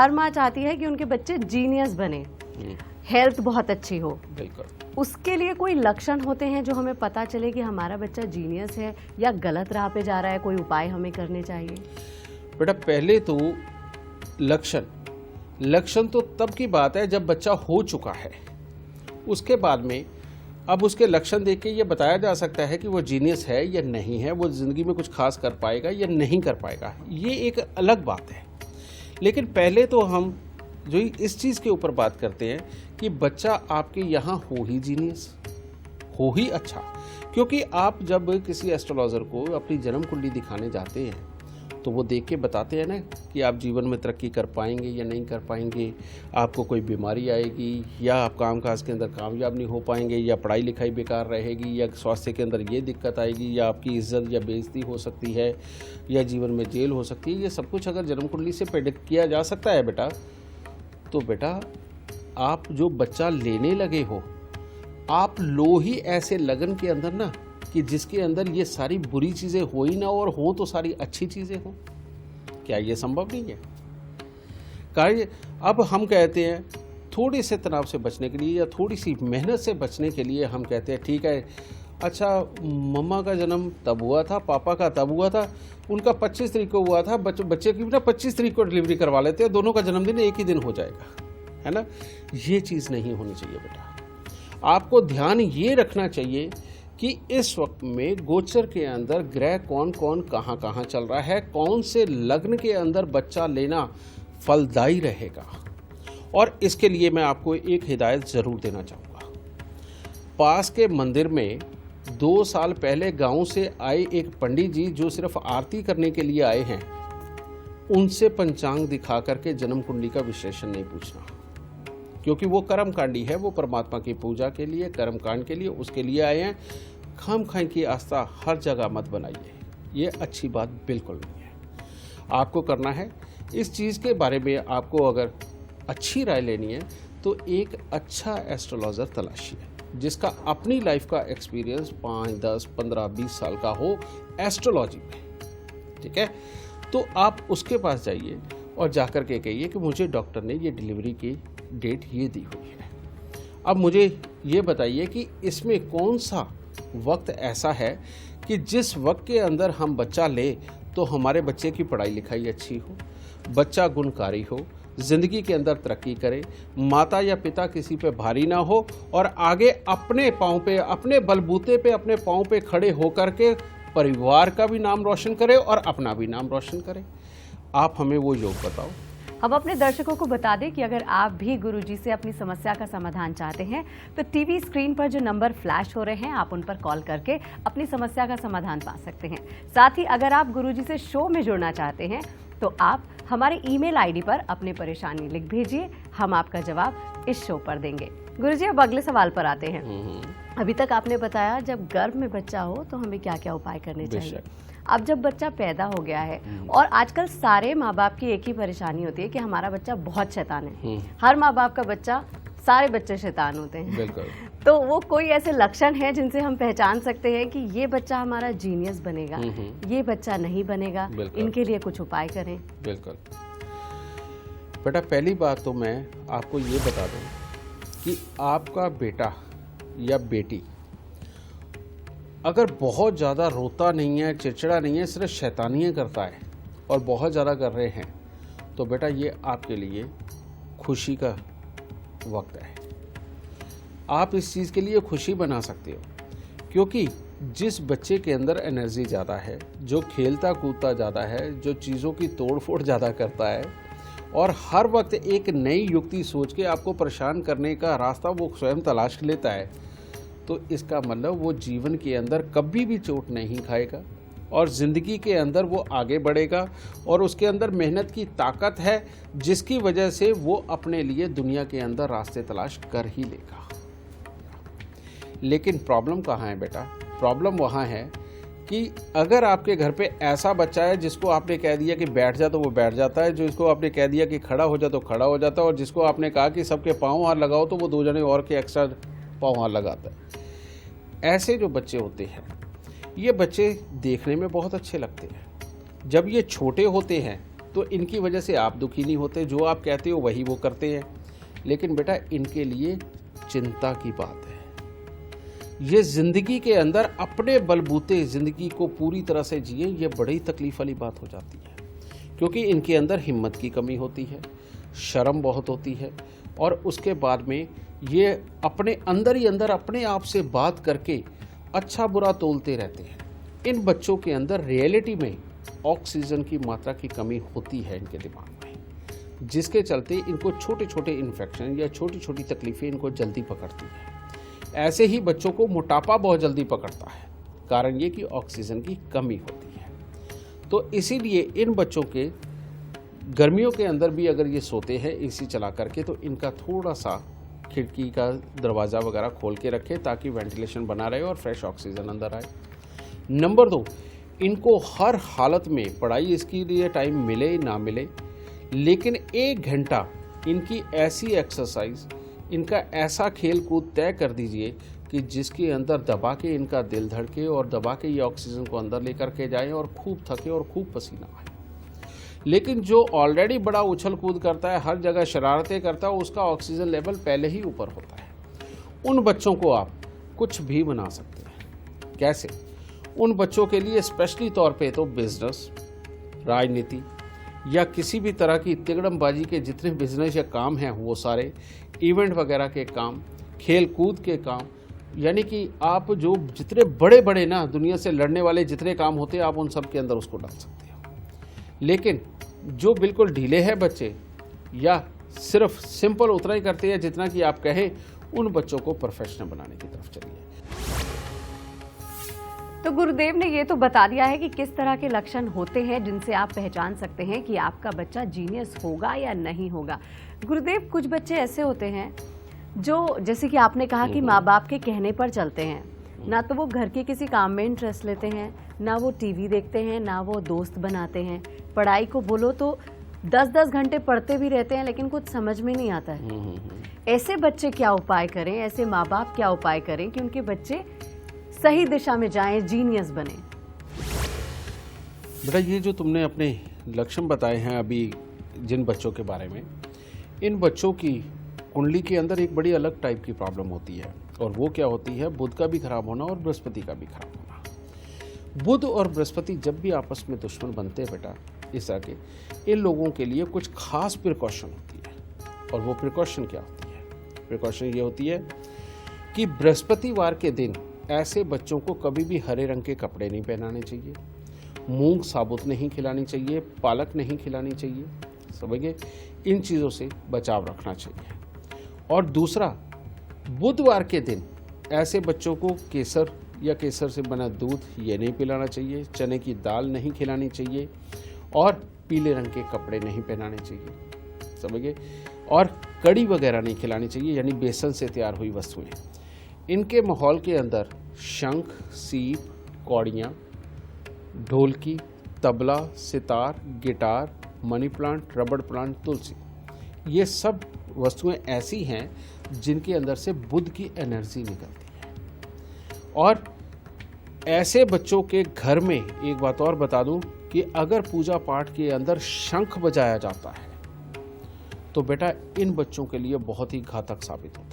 हर माँ चाहती है कि उनके बच्चे जीनियस बने, हेल्थ बहुत अच्छी हो। बिल्कुल। उसके लिए कोई लक्षण होते हैं जो हमें पता चले कि हमारा बच्चा जीनियस है या गलत राह पे जा रहा है, कोई उपाय हमें करने चाहिए? बेटा पहले तो लक्षण तो तब की बात है जब बच्चा हो चुका है। उसके बाद में अब उसके लक्षण देख के ये बताया जा सकता है कि वो जीनियस है या नहीं है, वो ज़िंदगी में कुछ खास कर पाएगा या नहीं कर पाएगा, ये एक अलग बात है। लेकिन पहले तो हम जो इस चीज़ के ऊपर बात करते हैं कि बच्चा आपके यहाँ हो ही जीनियस, हो ही अच्छा। क्योंकि आप जब किसी एस्ट्रोलॉजर को अपनी जन्म कुंडली दिखाने जाते हैं तो वो देख के बताते हैं ना कि आप जीवन में तरक्की कर पाएंगे या नहीं कर पाएंगे, आपको कोई बीमारी आएगी, या आप काम काज के अंदर कामयाब नहीं हो पाएंगे, या पढ़ाई लिखाई बेकार रहेगी, या स्वास्थ्य के अंदर ये दिक्कत आएगी, या आपकी इज्जत या बेइज्जती हो सकती है, या जीवन में जेल हो सकती है। ये सब कुछ अगर जन्म कुंडली से प्रेडिक्ट किया जा सकता है बेटा, तो बेटा आप जो बच्चा लेने लगे हो, आप लो ही ऐसे लगन के अंदर ना कि जिसके अंदर ये सारी बुरी चीज़ें हो ही ना, और हो तो सारी अच्छी चीज़ें हों। क्या ये संभव नहीं है? कार्य अब हम कहते हैं थोड़े से तनाव से बचने के लिए या थोड़ी सी मेहनत से बचने के लिए हम कहते हैं ठीक है, अच्छा मम्मा का जन्म तब हुआ था, पापा का तब हुआ था, उनका 25 तारीख को हुआ था, बच्चे की भी ना 25 तारीख को डिलीवरी करवा लेते हैं, दोनों का जन्मदिन एक ही दिन हो जाएगा, है ना। ये चीज़ नहीं होनी चाहिए बेटा। आपको ध्यान ये रखना चाहिए कि इस वक्त में गोचर के अंदर ग्रह कौन कौन कहाँ कहाँ चल रहा है, कौन से लग्न के अंदर बच्चा लेना फलदायी रहेगा। और इसके लिए मैं आपको एक हिदायत ज़रूर देना चाहूँगा। पास के मंदिर में 2 साल पहले गांव से आए एक पंडित जी जो सिर्फ आरती करने के लिए आए हैं, उनसे पंचांग दिखा करके जन्म कुंडली का विश्लेषण नहीं पूछना, क्योंकि वो कर्मकांडी है, वो परमात्मा की पूजा के लिए, कर्मकांड के लिए, उसके लिए आए हैं। खाम खाई की आस्था हर जगह मत बनाइए, ये अच्छी बात बिल्कुल नहीं है। आपको करना है इस चीज़ के बारे में, आपको अगर अच्छी राय लेनी है तो एक अच्छा एस्ट्रोलॉजर तलाशिए जिसका अपनी लाइफ का एक्सपीरियंस 5, 10, 15, 20 साल का हो एस्ट्रोलॉजी में, ठीक है। तो आप उसके पास जाइए और जाकर के कहिए कि मुझे डॉक्टर ने ये डिलीवरी की डेट ये दी हुई है, अब मुझे ये बताइए कि इसमें कौन सा वक्त ऐसा है कि जिस वक्त के अंदर हम बच्चा ले तो हमारे बच्चे की पढ़ाई लिखाई अच्छी हो, बच्चा गुणकारी हो, ज़िंदगी के अंदर तरक्की करे, माता या पिता किसी पे भारी ना हो, और आगे अपने पाँव पे, अपने बलबूते पे, अपने पाँव पे खड़े होकर के परिवार का भी नाम रोशन करे और अपना भी नाम रोशन करे। आप हमें वो योग बताओ। हम अपने दर्शकों को बता दें कि अगर आप भी गुरुजी से अपनी समस्या का समाधान चाहते हैं तो टीवी स्क्रीन पर जो नंबर फ्लैश हो रहे हैं, आप उन पर कॉल करके अपनी समस्या का समाधान पा सकते हैं। साथ ही अगर आप गुरुजी से शो में जुड़ना चाहते हैं तो आप हमारे ईमेल आईडी पर अपनी परेशानी लिख भेजिए, हम आपका जवाब इस शो पर देंगे। गुरुजी अब अगले सवाल पर आते हैं। अभी तक आपने बताया जब गर्भ में बच्चा हो तो हमें क्या क्या उपाय करने चाहिए। अब जब बच्चा पैदा हो गया है, और आजकल सारे माँ बाप की एक ही परेशानी होती है कि हमारा बच्चा बहुत शैतान है। हर माँ बाप का बच्चा, सारे बच्चे शैतान होते हैं। बिल्कुल। तो वो कोई ऐसे लक्षण हैं जिनसे हम पहचान सकते हैं कि ये बच्चा हमारा जीनियस बनेगा, ये बच्चा नहीं बनेगा, इनके लिए कुछ उपाय करें। बिल्कुल बेटा, पहली बात तो मैं आपको ये बता दूं कि आपका बेटा या बेटी अगर बहुत ज़्यादा रोता नहीं है, चिड़चिड़ा नहीं है, सिर्फ शैतानियाँ करता है और बहुत ज़्यादा कर रहे हैं, तो बेटा ये आपके लिए खुशी का वक्त है। आप इस चीज़ के लिए खुशी बना सकते हो, क्योंकि जिस बच्चे के अंदर एनर्जी ज़्यादा है, जो खेलता कूदता ज़्यादा है, जो चीज़ों की तोड़ फोड़ ज़्यादा करता है और हर वक्त एक नई युक्ति सोच के आपको परेशान करने का रास्ता वो स्वयं तलाश लेता है, तो इसका मतलब वो जीवन के अंदर कभी भी चोट नहीं खाएगा और ज़िंदगी के अंदर वो आगे बढ़ेगा और उसके अंदर मेहनत की ताकत है, जिसकी वजह से वो अपने लिए दुनिया के अंदर रास्ते तलाश कर ही लेगा। लेकिन प्रॉब्लम कहाँ है बेटा? प्रॉब्लम वहाँ है कि अगर आपके घर पे ऐसा बच्चा है जिसको आपने कह दिया कि बैठ जा तो वो बैठ जाता है, जो इसको आपने कह दिया कि खड़ा हो जा तो खड़ा हो जाता है, और जिसको आपने कहा कि सबके पाँव हाथ लगाओ तो वो 2 जने और के एक्स्ट्रा पाँव हाथ लगाता है। ऐसे जो बच्चे होते हैं, ये बच्चे देखने में बहुत अच्छे लगते हैं। जब ये छोटे होते हैं तो इनकी वजह से आप दुखी नहीं होते, जो आप कहते हो वही वो करते हैं। लेकिन बेटा इनके लिए चिंता की बात है। ये जिंदगी के अंदर अपने बलबूते जिंदगी को पूरी तरह से जिए, ये बड़ी तकलीफ वाली बात हो जाती है, क्योंकि इनके अंदर हिम्मत की कमी होती है, शर्म बहुत होती है, और उसके बाद में ये अपने अंदर ही अंदर अपने आप से बात करके अच्छा बुरा तोलते रहते हैं। इन बच्चों के अंदर रियलिटी में ऑक्सीजन की मात्रा की कमी होती है इनके दिमाग में, जिसके चलते इनको छोटे छोटे इन्फेक्शन या छोटी छोटी तकलीफें इनको जल्दी पकड़ती हैं। ऐसे ही बच्चों को मोटापा बहुत जल्दी पकड़ता है, कारण ये कि ऑक्सीजन की कमी होती है। तो इसीलिए इन बच्चों के गर्मियों के अंदर भी अगर ये सोते हैं एसी चला करके, तो इनका थोड़ा सा खिड़की का दरवाज़ा वगैरह खोल के रखें ताकि वेंटिलेशन बना रहे और फ्रेश ऑक्सीजन अंदर आए। नंबर 2, इनको हर हालत में पढ़ाई इसके लिए टाइम मिले ना मिले, लेकिन 1 घंटा इनकी ऐसी एक्सरसाइज, इनका ऐसा खेल कूद तय कर दीजिए कि जिसके अंदर दबा के इनका दिल धड़के और दबा के ये ऑक्सीजन को अंदर लेकर के जाए और खूब थके और खूब पसीना आए। लेकिन जो ऑलरेडी बड़ा उछल कूद करता है, हर जगह शरारतें करता है, उसका ऑक्सीजन लेवल पहले ही ऊपर होता है। उन बच्चों को आप कुछ भी बना सकते हैं। कैसे? उन बच्चों के लिए स्पेशली तौर पे तो बिजनेस, राजनीति या किसी भी तरह की तिगड़मबाजी के जितने बिजनेस या काम हैं वो सारे, इवेंट वगैरह के काम, खेल कूद के काम, यानी कि आप जो जितने बड़े बड़े ना दुनिया से लड़ने वाले जितने काम होते हैं आप उन सब के अंदर उसको डाल सकते हो। लेकिन जो बिल्कुल ढीले हैं बच्चे या सिर्फ सिंपल उतना ही करते हैं जितना कि आप कहें, उन बच्चों को प्रोफेशनल बनाने की तरफ चलिए। तो गुरुदेव ने ये तो बता दिया है कि किस तरह के लक्षण होते हैं जिनसे आप पहचान सकते हैं कि आपका बच्चा जीनियस होगा या नहीं होगा। गुरुदेव, कुछ बच्चे ऐसे होते हैं जो, जैसे कि आपने कहा कि माँ बाप के कहने पर चलते हैं, ना तो वो घर के किसी काम में इंटरेस्ट लेते हैं, ना वो टीवी देखते हैं, ना वो दोस्त बनाते हैं। पढ़ाई को बोलो तो 10-10 घंटे पढ़ते भी रहते हैं लेकिन कुछ समझ में नहीं आता है। ऐसे बच्चे क्या उपाय करें, ऐसे माँ बाप क्या उपाय करें कि उनके बच्चे सही दिशा में जाएं, जीनियस बने? बेटा ये जो तुमने अपने लक्षण बताए हैं अभी जिन बच्चों के बारे में, इन बच्चों की कुंडली के अंदर एक बड़ी अलग टाइप की प्रॉब्लम होती है, और वो क्या होती है? बुध का भी खराब होना और बृहस्पति का भी खराब होना। बुध और बृहस्पति जब भी आपस में दुश्मन बनते हैं बेटा, इस तरह के इन लोगों के लिए कुछ खास प्रिकॉशन होती है। और वो प्रिकॉशन क्या होती है? प्रिकॉशन ये होती है कि बृहस्पतिवार के दिन ऐसे बच्चों को कभी भी हरे रंग के कपड़े नहीं पहनाने चाहिए, मूंग साबुत नहीं खिलानी चाहिए, पालक नहीं खिलानी चाहिए, समझिए, इन चीज़ों से बचाव रखना चाहिए। और दूसरा, बुधवार के दिन ऐसे बच्चों को केसर या केसर से बना दूध ये नहीं पिलाना चाहिए, चने की दाल नहीं खिलानी चाहिए, और पीले रंग के कपड़े नहीं पहनाने चाहिए, समझिए, और कड़ी वगैरह नहीं खिलानी चाहिए, यानी बेसन से तैयार हुई वस्तुएं। इनके माहौल के अंदर शंख, सीप, कौड़ियाँ, ढोलकी, tabla, sitar, guitar, money plant, रबड़ प्लांट, तुलसी, ये सब वस्तुएं ऐसी हैं जिनके अंदर से बुध की एनर्जी निकलती है। और ऐसे बच्चों के घर में एक बात और बता दूं कि अगर पूजा पाठ के अंदर शंख बजाया जाता है तो बेटा इन बच्चों के लिए बहुत ही घातक साबित होता है।